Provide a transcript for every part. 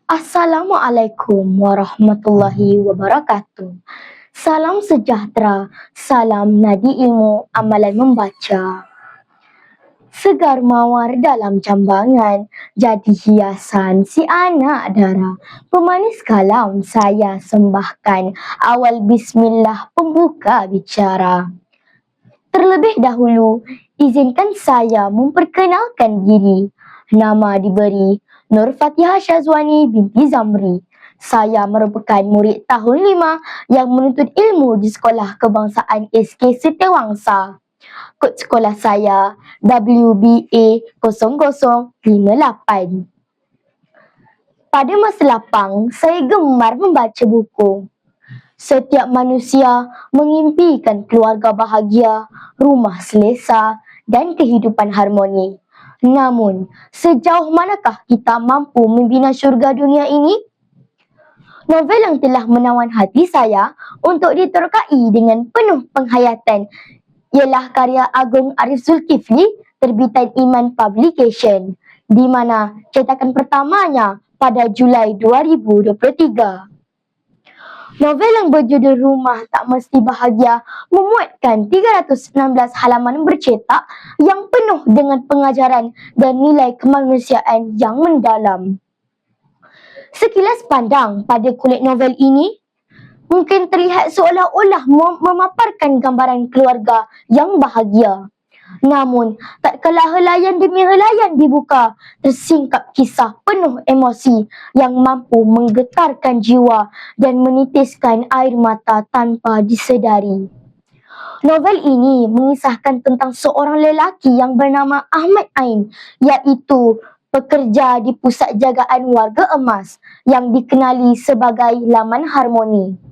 Assalamualaikum warahmatullahi wabarakatuh. Salam sejahtera, salam nadi ilmu, amalan membaca. Segar mawar dalam jambangan, jadi hiasan si anak dara. Pemanis kalam saya sembahkan, awal bismillah pembuka bicara. Terlebih dahulu, izinkan saya memperkenalkan diri. Nama diberi Nur Fatihah Syazwani binti Zamri. Saya merupakan murid tahun 5 yang menuntut ilmu di Sekolah Kebangsaan SK Setiawangsa. Kod sekolah saya WBA 0058. Pada masa lapang, saya gemar membaca buku. Setiap manusia mengimpikan keluarga bahagia, rumah selesa dan kehidupan harmoni. Namun, sejauh manakah kita mampu membina syurga dunia ini? Novel yang telah menawan hati saya untuk diterkai dengan penuh penghayatan ialah karya Agung Arif Zulkifli, terbitan Iman Publication, di mana cetakan pertamanya pada Julai 2023. Novel yang berjudul Rumah Tak Mesti Bahagia memuatkan 316 halaman bercetak yang penuh dengan pengajaran dan nilai kemanusiaan yang mendalam. Sekilas pandang pada kulit novel ini, mungkin terlihat seolah-olah memaparkan gambaran keluarga yang bahagia. Namun, tak kala helayan demi helayan dibuka, tersingkap kisah penuh emosi yang mampu menggetarkan jiwa dan menitiskan air mata tanpa disedari. Novel ini mengisahkan tentang seorang lelaki yang bernama Ahmad Ain, iaitu pekerja di pusat jagaan warga emas yang dikenali sebagai Laman Harmoni.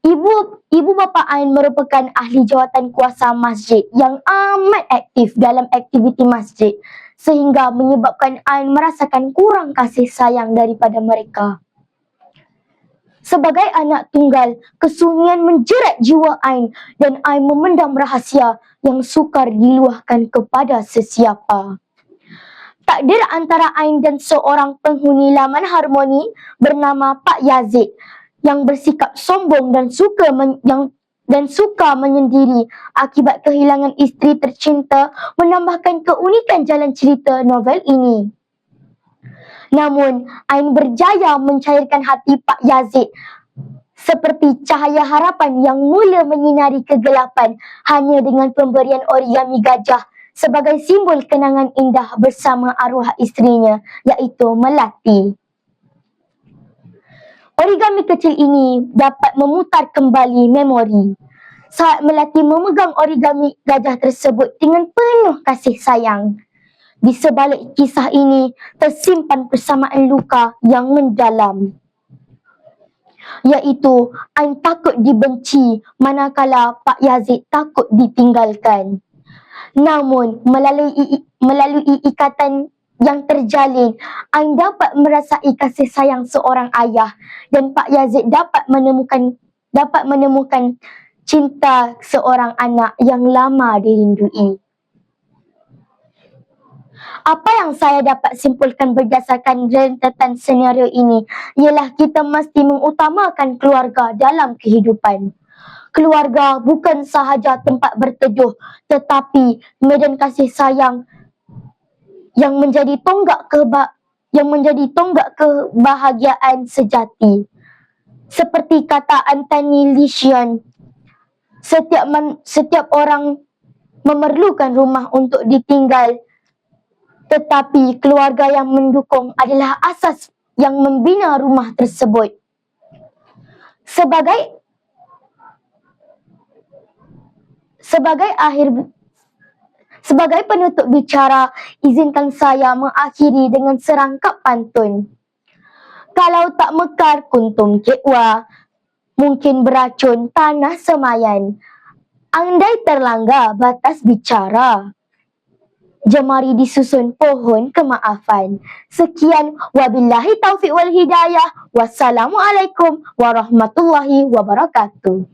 Ibu bapa Ain merupakan ahli jawatan kuasa masjid yang amat aktif dalam aktiviti masjid sehingga menyebabkan Ain merasakan kurang kasih sayang daripada mereka. Sebagai anak tunggal, kesunyian menjerat jiwa Ain dan Ain memendam rahasia yang sukar diluahkan kepada sesiapa. Takdir antara Ain dan seorang penghuni Laman Harmoni bernama Pak Yazid yang bersikap sombong dan suka menyendiri akibat kehilangan isteri tercinta menambahkan keunikan jalan cerita novel ini. Namun, Ain berjaya mencairkan hati Pak Yazid seperti cahaya harapan yang mula menyinari kegelapan hanya dengan pemberian origami gajah sebagai simbol kenangan indah bersama arwah isterinya, iaitu Melati. Origami kecil ini dapat memutar kembali memori saat Melati memegang origami gajah tersebut dengan penuh kasih sayang. Di sebalik kisah ini tersimpan persamaan luka yang mendalam, iaitu Ain takut dibenci manakala Pak Yazid takut ditinggalkan. Namun, melalui ikatan yang terjalin, Ain dapat merasai kasih sayang seorang ayah dan Pak Yazid dapat menemukan cinta seorang anak yang lama dirindui. Apa yang saya dapat simpulkan berdasarkan rentetan senario ini ialah kita mesti mengutamakan keluarga dalam kehidupan. Keluarga bukan sahaja tempat berteduh, tetapi medan kasih sayang yang menjadi tonggak kebahagiaan sejati. Seperti kata Anthony Lishian, setiap orang memerlukan rumah untuk ditinggal, tetapi keluarga yang mendukung adalah asas yang membina rumah tersebut. Sebagai penutup bicara, izinkan saya mengakhiri dengan serangkap pantun. Kalau tak mekar kuntum kekwa, mungkin beracun tanah semayan. Andai terlanggar batas bicara, jemari disusun pohon kemaafan. Sekian, wabillahi taufiq wal hidayah. Wassalamualaikum warahmatullahi wabarakatuh.